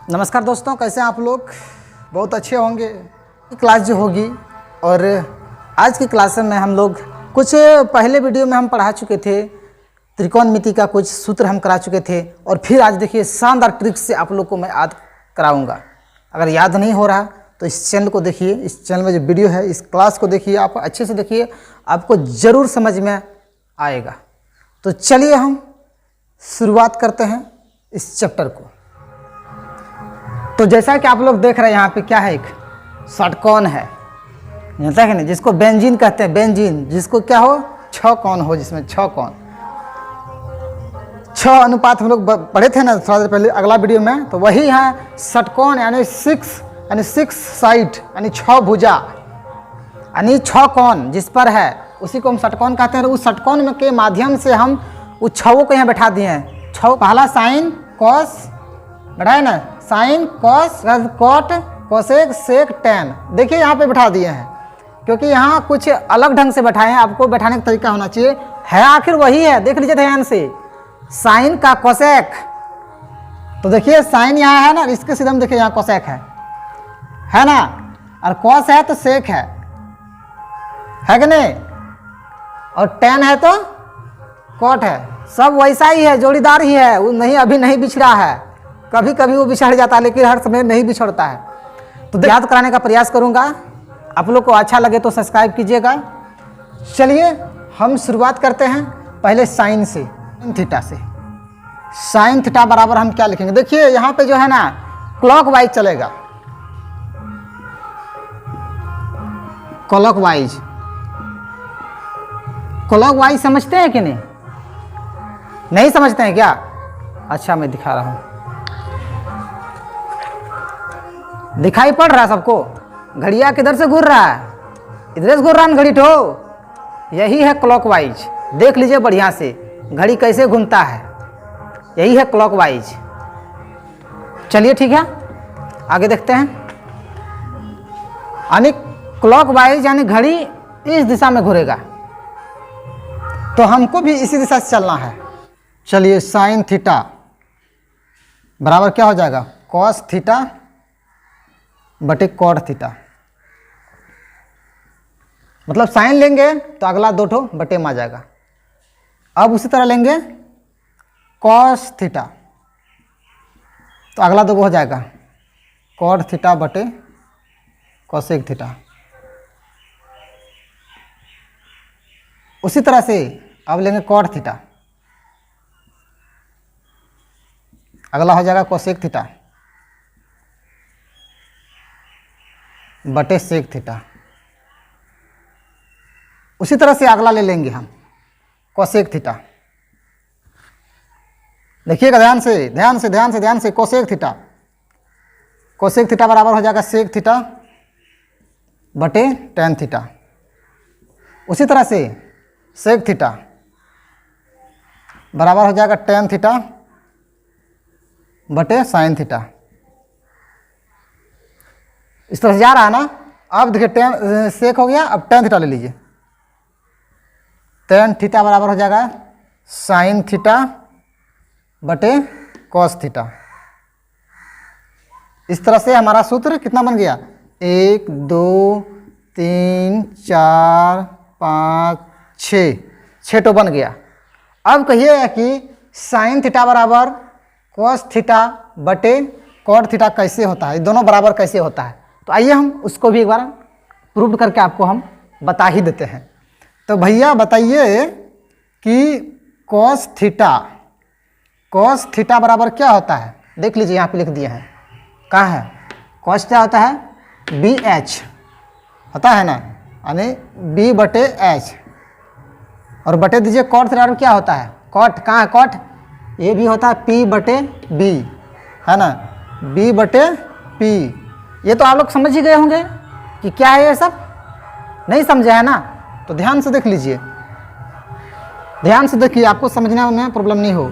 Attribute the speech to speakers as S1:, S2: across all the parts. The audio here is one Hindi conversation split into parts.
S1: नमस्कार दोस्तों, कैसे हैं आप लोग? बहुत अच्छे होंगे। क्लास जो होगी और आज की क्लास में हम लोग कुछ पहले वीडियो में हम पढ़ा चुके थे, त्रिकोणमिति का कुछ सूत्र हम करा चुके थे और फिर आज देखिए शानदार ट्रिक से आप लोग को मैं याद कराऊंगा। अगर याद नहीं हो रहा तो इस चैनल को देखिए, इस चैनल में जो वीडियो है इस क्लास को देखिए, आप अच्छे से देखिए, आपको ज़रूर समझ में आएगा। तो चलिए हम शुरुआत करते हैं इस चैप्टर को। तो जैसा कि आप लोग देख रहे हैं यहाँ पे क्या है, एक षटकोण है, जानता है कि नहीं, जिसको बेंजीन कहते हैं। बेंजीन जिसको क्या हो, 6 कोण हो, जिसमें 6 कोण, 6 अनुपात हम लोग पढ़े थे ना थोड़ा देर पहले अगला वीडियो में। तो वही है षटकोण, यानी 6 साइड, यानी 6 भुजा, यानी 6 कोण जिस पर है उसी को हम षटकोण कहते हैं। उस षटकोण में के माध्यम से हम उस 6 को यहाँ बैठा दिए हैं। 6 पहला साइन कॉस बैठाए ना, sine cos cot cosec sec tan, देखिए यहाँ पे बैठा दिए हैं, क्योंकि यहाँ कुछ अलग ढंग से बैठाए हैं। आपको बैठाने का तरीका होना चाहिए, है आखिर वही है। देख लीजिए ध्यान से, साइन का कोसेक, तो देखिए साइन यहाँ है ना, इसके सीधे में देखिए यहाँ कोसेक है ना, और कॉस है तो सेक है कि नहीं, और टैन है तो कॉट है। सब वैसा ही है, जोड़ीदार ही है, वो नहीं अभी नहीं बिछड़ा है। कभी कभी वो बिछड़ जाता है लेकिन हर समय नहीं बिछड़ता है। तो याद कराने का प्रयास करूंगा, आप लोग को अच्छा लगे तो सब्सक्राइब कीजिएगा। चलिए हम शुरुआत करते हैं पहले साइन से, थीटा से। साइन थीटा बराबर हम क्या लिखेंगे, देखिए यहाँ पे जो है ना क्लॉकवाइज चलेगा, क्लॉकवाइज। क्लॉकवाइज समझते हैं कि नहीं? नहीं समझते हैं क्या? अच्छा मैं दिखा रहा हूँ, दिखाई पड़ रहा है सबको? घड़िया किधर से घूर रहा है? इधर से घूर रहा है घड़ी तो, यही है क्लॉकवाइज। देख लीजिए बढ़िया से घड़ी कैसे घूमता है, यही है क्लॉकवाइज। चलिए ठीक है, आगे देखते हैं। यानी क्लॉकवाइज यानी घड़ी इस दिशा में घूरेगा, तो हमको भी इसी दिशा से चलना है। चलिए साइन थीटा बराबर क्या हो जाएगा, कॉस थीटा बटे कॉट थीटा। मतलब साइन लेंगे तो अगला 2 ठो बटे में आ जाएगा। अब उसी तरह लेंगे कॉस थीटा तो अगला 2 हो जाएगा कॉट थीटा बटे कोसेक थीटा। उसी तरह से अब लेंगे कॉट थीटा, अगला हो जाएगा कोसेक थीटा बटे सेक थीटा। उसी तरह से अगला ले लेंगे हम कोसेक थीटा। देखिएगा ध्यान से ध्यान से ध्यान से ध्यान से, कोसेक थीटा, कोसेक थीटा बराबर हो जाएगा सेक थीटा बटे टैन थीटा। उसी तरह से सेक थीटा बराबर हो जाएगा टैन थीटा बटे साइन थीटा। इस तरह से जा रहा है ना। अब देखिए टैन सेक हो गया, अब टैन थीटा ले लीजिए। टैन थीटा बराबर हो जाएगा साइन थीटा बटे कॉस थीटा। इस तरह से हमारा सूत्र कितना बन गया, 1 2 3 4 5 6 तो बन गया। अब कहिएगा कि साइन थीटा बराबर कॉस थीटा बटे कॉट थीटा कैसे होता है, दोनों बराबर कैसे होता है। तो आइए हम उसको भी एक बार प्रूव करके आपको हम बता ही देते हैं। तो भैया बताइए कि कॉस थीटा बराबर क्या होता है। देख लीजिए यहाँ पे लिख दिए हैं, कहाँ है कॉस क्या होता है, BH होता है ना, यानी B बटे H, और बटे दीजिए कॉट थीटा क्या होता है, कॉट कहाँ है, कॉट ये भी होता है P बटे B, है ना, B बटे P। ये तो आप लोग समझ ही गए होंगे कि क्या है ये सब, नहीं समझे है ना? तो ध्यान से देख लीजिए, ध्यान से देखिए, आपको समझने में प्रॉब्लम नहीं हो।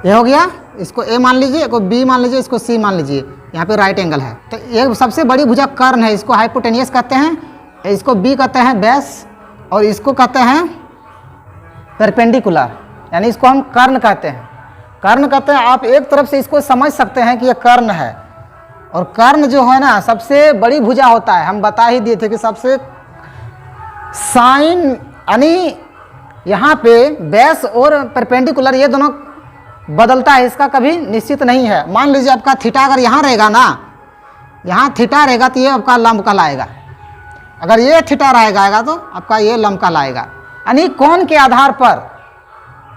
S1: ये हो गया, इसको A मान लीजिए, इसको B मान लीजिए, इसको C मान लीजिए। यहाँ पे राइट एंगल है, तो ये सबसे बड़ी भुजा कर्ण है, इसको हाइपोटेनियस कहते हैं, इसको B कहते हैं बेस, और इसको कहते हैं परपेंडिकुलर, यानी इसको हम कर्ण कहते हैं। कर्ण कहते हैं, आप एक तरफ से इसको समझ सकते हैं कि ये कर्ण है। और कर्ण जो है ना सबसे बड़ी भुजा होता है, हम बता ही दिए थे कि सबसे साइन यानी यहाँ पे बेस और परपेंडिकुलर ये दोनों बदलता है, इसका कभी निश्चित नहीं है। मान लीजिए आपका थीटा अगर यहाँ रहेगा ना, यहाँ थीटा रहेगा तो ये आपका लंब कहलाएगा। अगर ये थीटा रहेगा तो आपका ये लंब कहलाएगा। यानी कोण के आधार पर,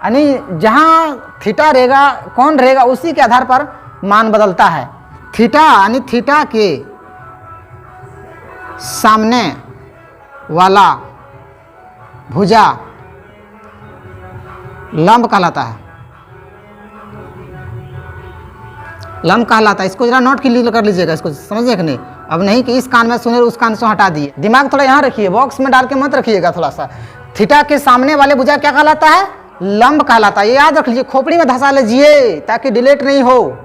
S1: यानी जहाँ थीटा रहेगा कोण रहेगा उसी के आधार पर मान बदलता है। थीटा यानी थीटा के सामने वाला भुजा लंब कहलाता है, लंब कहलाता है। इसको जरा नोट क्लियर कर लीजिएगा, इसको समझिए कि नहीं। अब नहीं कि इस कान में सुने उस कान से हटा दिए, दिमाग थोड़ा यहाँ रखिए, बॉक्स में डाल के मत रखिएगा थोड़ा सा। थीटा के सामने वाले भुजा क्या कहलाता है? लंब कहलाता है। ये याद रख लीजिए, खोपड़ी में धंसा लीजिए ताकि डिलीट नहीं हो।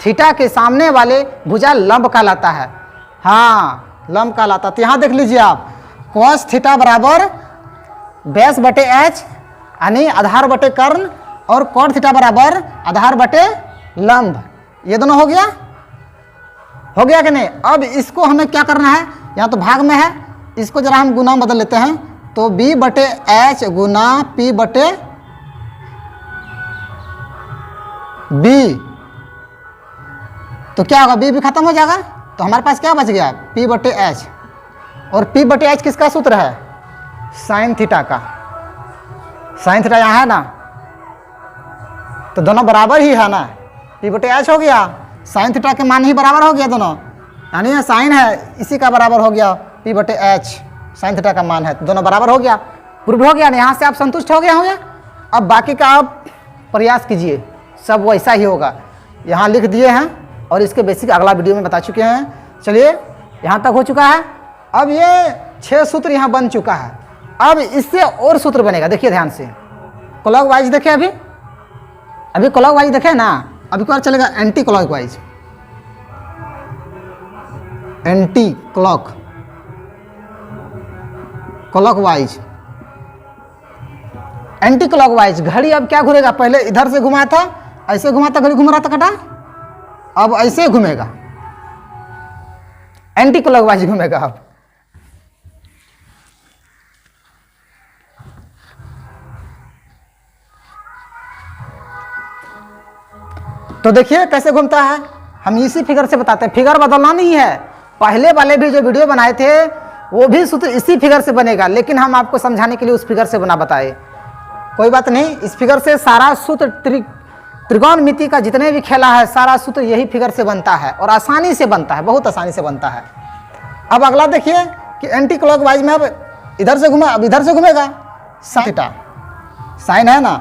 S1: थीटा के सामने वाले भुजा लंब कहलाता है, हाँ लंब कहलाता है। तो यहाँ देख लीजिए आप, कॉस थीटा बराबर बेस बटे एच यानी आधार बटे कर्ण, और कॉट थीटा बराबर आधार बटे लंब। ये दोनों हो गया कि नहीं। अब इसको हमें क्या करना है, यहाँ तो भाग में है, इसको जरा हम गुना बदल लेते हैं। तो b बटे एच गुना p बटे b, तो क्या होगा, b भी खत्म हो जाएगा। तो हमारे पास क्या बच गया, p बटे एच। और p बटे एच किसका सूत्र है? साइन थीटा का। साइन थीटा यहाँ है ना, तो दोनों बराबर ही है ना, p बटे एच हो गया, साइन थीटा के मान ही बराबर हो गया दोनों, यानी ये साइन है इसी का बराबर हो गया, p बटे एच साइन थीटा का मान है, तो दोनों बराबर हो गया। प्रूव हो गया ना, यहाँ से आप संतुष्ट हो गए होंगे। अब बाकी का आप प्रयास कीजिए, सब वैसा ही होगा। यहाँ लिख दिए हैं और इसके बेसिक अगला वीडियो में बता चुके हैं। चलिए यहाँ तक हो चुका है। अब ये 6 सूत्र यहाँ बन चुका है। अब इससे और सूत्र बनेगा, देखिए ध्यान से। क्लॉक वाइज देखे, अभी क्लॉक वाइज देखे ना, अभी क्या चलेगा anti clock wise. Anti clock wise, anti clock wise घड़ी अब क्या घूमेगा, पहले इधर से घुमाया था, ऐसे घुमा था, घड़ी घूम रहा था कटा, अब ऐसे घूमेगा, एंटी क्लॉक वाइज घूमेगा। अब तो देखिए कैसे घूमता है, हम इसी फिगर से बताते हैं। फिगर बदलना नहीं है, पहले वाले भी जो वीडियो बनाए थे वो भी सूत्र इसी फिगर से बनेगा, लेकिन हम आपको समझाने के लिए उस फिगर से बना बताए। कोई बात नहीं, इस फिगर से सारा सूत्र त्रिकोणमिति का जितने भी खेला है सारा सूत्र यही फिगर से बनता है, और आसानी से बनता है, बहुत आसानी से बनता है। अब अगला देखिए कि एंटी क्लॉकवाइज में अब इधर से घुमा, अब इधर से घूमेगा, साइन थीटा, साइन है ना,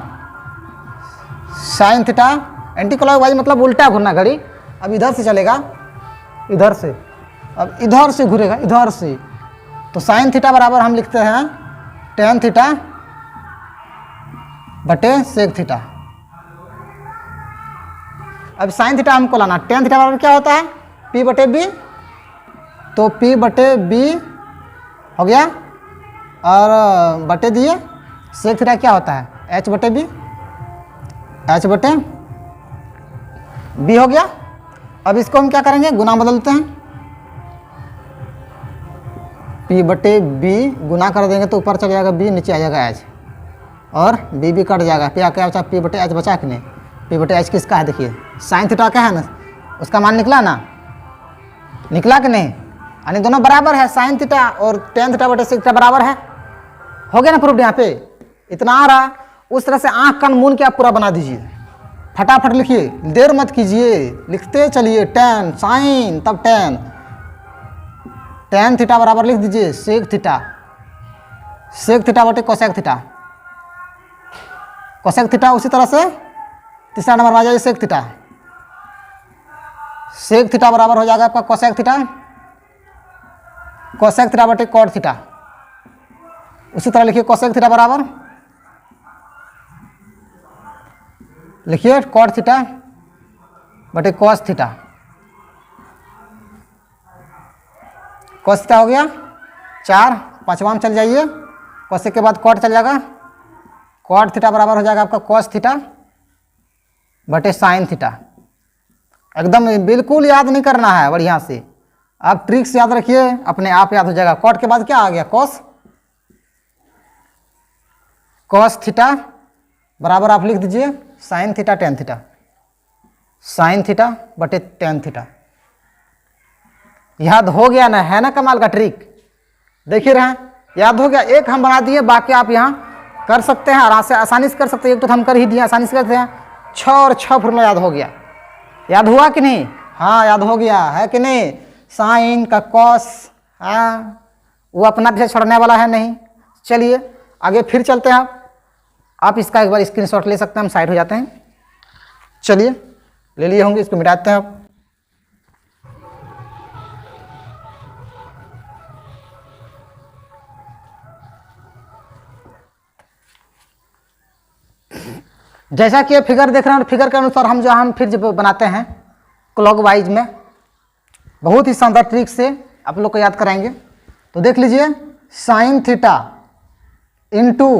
S1: साइन थीटा। एंटी क्लॉकवाइज मतलब उल्टा घूमना घड़ी। अब इधर से चलेगा, इधर से, अब इधर से घूरेगा, इधर से। तो साइन थीटा बराबर हम लिखते हैं टेन थीटा बटे सेक थीटा। अब साइन थीटा हमको लाना, टेन थीटा बराबर क्या होता है, p बटे बी, तो p बटे बी हो गया, और बटे दिए सेक थीटा क्या होता है, h बटे बी, h बटे बी हो गया। अब इसको हम क्या करेंगे, गुना बदलते हैं, p बटे बी गुना कर देंगे तो ऊपर चल जाएगा b, नीचे आ जाएगा h, और b भी कट जाएगा, क्या क्या बचा, p बटे h बचा कि नहीं। p बटे h किसका है, देखिए साइन थीटा का है ना, उसका मान निकला ना, निकला कि नहीं, यानी दोनों बराबर है, साइन थीटा और टेन थीटा बटे सेक थीटा बराबर है। हो गया ना प्रूफ, यहाँ पे इतना आ रहा। उस तरह से आँख कान मून के आप पूरा बना दीजिए, फटाफट लिखिए, देर मत कीजिए, लिखते चलिए। टेन साइन तब टेन, टेन थीटा बराबर लिख दीजिए सेक थीटा, सेक थीटा बटे कोसेक थीटा, कोसेक थीटा। उसी तरह से तीसरा नंबर में आ जाइए सेक थीटा, सेक थीटा बराबर हो जाएगा आपका कोसेक थीटा, कोसेक थीटा बटे कॉट थीटा। उसी तरह लिखिए कोसेक थीटा बराबर, लिखिए कॉट थीटा बटे कॉस थीटा, कॉस थीटा हो गया 4, 5वां में चल जाइए, कोसेक के बाद कॉट चल जाएगा, कॉट थीटा बराबर हो जाएगा आपका कॉस थीटा बटे साइन थीटा। एकदम बिल्कुल याद नहीं करना है, बढ़िया से आप ट्रिक्स याद रखिए, अपने आप याद हो जाएगा। कॉट के बाद क्या आ गया कॉस, कॉस थीटा बराबर आप लिख दीजिए sine theta tan theta, sine theta बटे टेन थीटा। याद हो गया ना, है ना कमाल का ट्रिक, देखिए रहे याद हो गया। एक हम बना दिए, बाकी आप यहाँ कर सकते हैं आसानी से कर सकते हैं। एक तो हम कर ही दिए, आसानी से करते हैं। 6 और 6 फॉर्मूला याद हो गया, याद हुआ कि नहीं? हाँ याद हो गया है कि नहीं? साइन का कॉस, हाँ वो अपना पीछे छोड़ने वाला है नहीं। चलिए आगे फिर चलते हैं। आप इसका एक बार स्क्रीनशॉट ले सकते हैं, हम साइड हो जाते हैं। चलिए ले लिए होंगे, इसको मिटाते हैं आप। जैसा कि ये फिगर देख रहे हैं, फिगर के अनुसार हम फिर जब बनाते हैं क्लॉकवाइज में, बहुत ही शानदार ट्रिक से आप लोग को याद कराएंगे। तो देख लीजिए sine theta into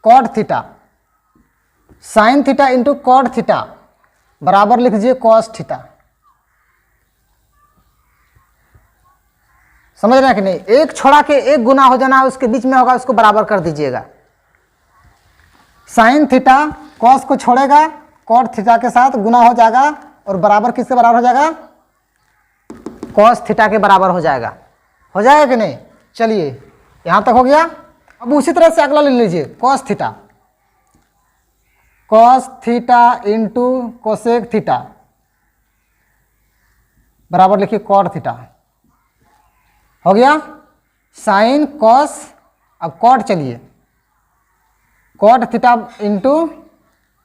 S1: cot theta, sine theta into cot theta बराबर लिख दीजिए कॉस थीटा। समझ रहे हैं कि नहीं? एक छोड़ा के एक गुना हो जाना है, उसके बीच में होगा, उसको बराबर कर दीजिएगा। साइन थीटा कॉस को छोड़ेगा, कॉट थीटा के साथ गुना हो जाएगा और बराबर किसके बराबर हो जाएगा? कॉस थीटा के बराबर हो जाएगा। हो जाएगा कि नहीं? चलिए यहां तक हो गया। अब उसी तरह से अगला ले लीजिए cos theta, cos theta into cosec theta बराबर लिखिए कॉट थीटा। हो गया साइन कॉस, अब कॉट, चलिए cot theta into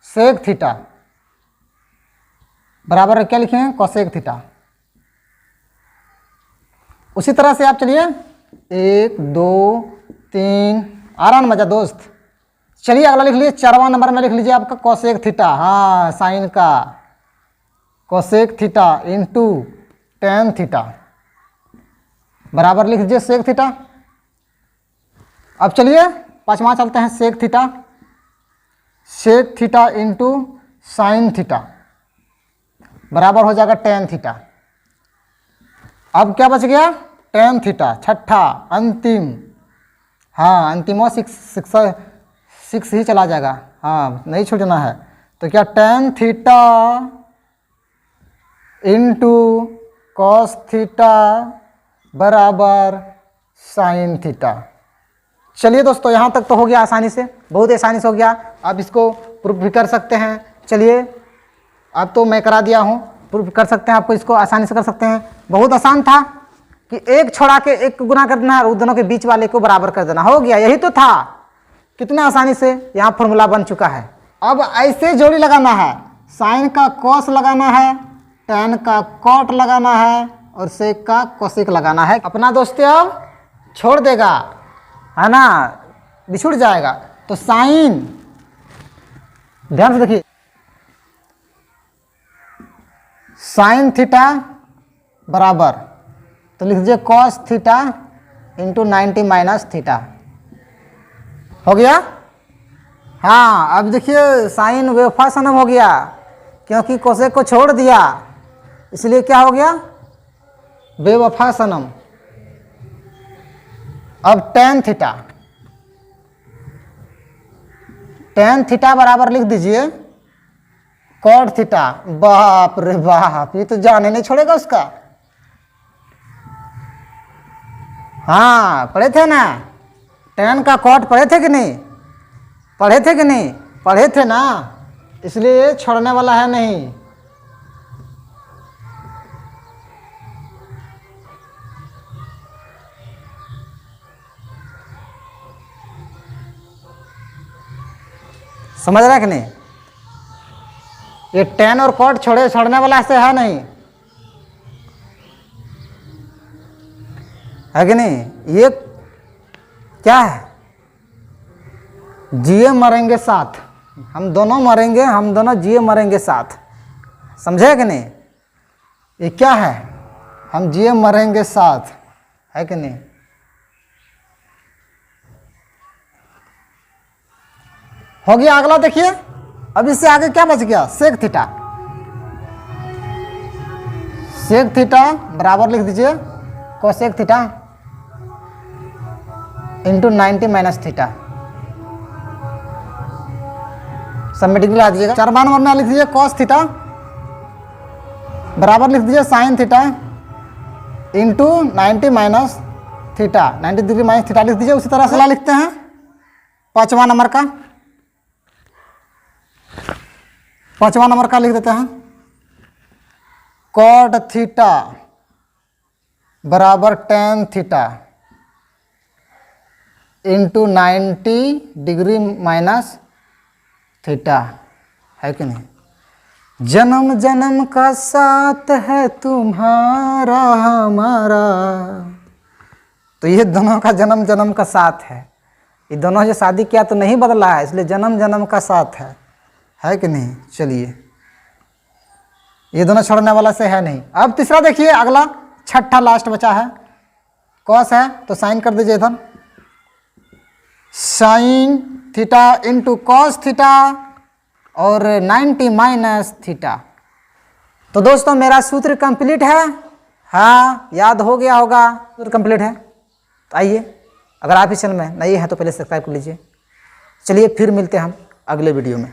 S1: sec theta बराबर क्या लिखेंगे? Cosec theta. उसी तरह से आप चलिए 1 2 3, आ रहा ना मजा दोस्त? चलिए अगला लिख लीजिए, 4वां नंबर में लिख लीजिए आपका कोसेक थीटा, हाँ साइन का cosec theta into tan theta बराबर लिख दीजिए सेक थीटा। अब चलिए 5वां चलते हैं, sec theta, sec theta into sine theta बराबर हो जाएगा टेन थीटा। अब क्या बच गया? टेन थीटा, छठा अंतिम, हाँ अंतिम 6 ही चला जाएगा, हाँ नहीं छोड़ना है। तो क्या tan theta into cos theta बराबर साइन थीटा। चलिए दोस्तों यहाँ तक तो हो गया आसानी से, बहुत आसानी से हो गया। आप इसको प्रूफ भी कर सकते हैं। चलिए अब तो मैं करा दिया हूँ, प्रूफ कर सकते हैं, आपको इसको आसानी से कर सकते हैं। बहुत आसान था कि एक छोड़ा के एक को गुना करना है और दोनों के बीच वाले को बराबर कर देना, हो गया, यही तो था। कितना आसानी से यहाँ फॉर्मूला बन चुका है। अब ऐसे जोड़ी लगाना है, साइन का कॉस लगाना है, टेन का कॉट लगाना है और सेक का कोसेक लगाना है। अपना दोस्त अब छोड़ देगा, है ना, बिछुड़ जाएगा। तो साइन, ध्यान से देखिए, साइन थीटा बराबर, तो लिख दीजिए cos theta into 90 minus theta. हो गया? हाँ अब देखिए साइन बेवफा सनम हो गया, क्योंकि कोसेक को छोड़ दिया, इसलिए क्या हो गया? बेवफा सनम। अब टेन थीटा, टेन थीटा बराबर लिख दीजिए कॉट थीटा। बाप रे बाप, ये तो जाने नहीं छोड़ेगा उसका। हाँ पढ़े थे ना, टेन का कॉट पढ़े थे कि नहीं? पढ़े थे कि नहीं? पढ़े थे ना, इसलिए छोड़ने वाला है नहीं। समझ रहा है कि नहीं? ये टेन और कॉट छोड़ने वाला से है नहीं, है कि नहीं? ये क्या है? जिए मरेंगे साथ, हम दोनों मरेंगे, हम दोनों जिए मरेंगे साथ, समझे कि नहीं? ये क्या है? हम जिए मरेंगे साथ, है कि नहीं? हो गया। अगला देखिए, अब इससे आगे क्या बच गया, सेक थीटा। सेक थीटा बराबर लिख दीजिए cosec theta into 90 minus theta. सब में डिग्री ला दीजिएगा। 4 बार वरना लिख दीजिए कॉस थीटा बराबर लिख दीजिए sign theta into 90 minus theta. 90 degree minus theta लिख दीजिए। उसी तरह से लिखते हैं 5वां नंबर का। 5वां नंबर का लिख देते हैं कॉट थीटा बराबर tan theta into 90 degree minus theta. है कि नहीं। जन्म जन्म का साथ है तुम्हारा हमारा। तो ये दोनों का जन्म जन्म का साथ है। ये दोनों जो शादी किया तो नहीं बदला है, इसलिए जन्म जन्म का साथ है कि नहीं। चलिए, ये दोनों छोड़ने वाला से है नहीं। अब तीसरा देखिए, अगला छठा लास्ट बचा है। कॉस है तो साइन कर दीजिए इधर, sign theta into cos theta और 90 माइनस थीटा। तो दोस्तों मेरा सूत्र कंप्लीट है। हाँ, याद हो गया होगा, सूत्र कंप्लीट है। तो आइए, अगर आप इस चैनल में नए हैं तो पहले सब्सक्राइब कर लीजिए। चलिए फिर मिलते हैं हम अगले वीडियो में।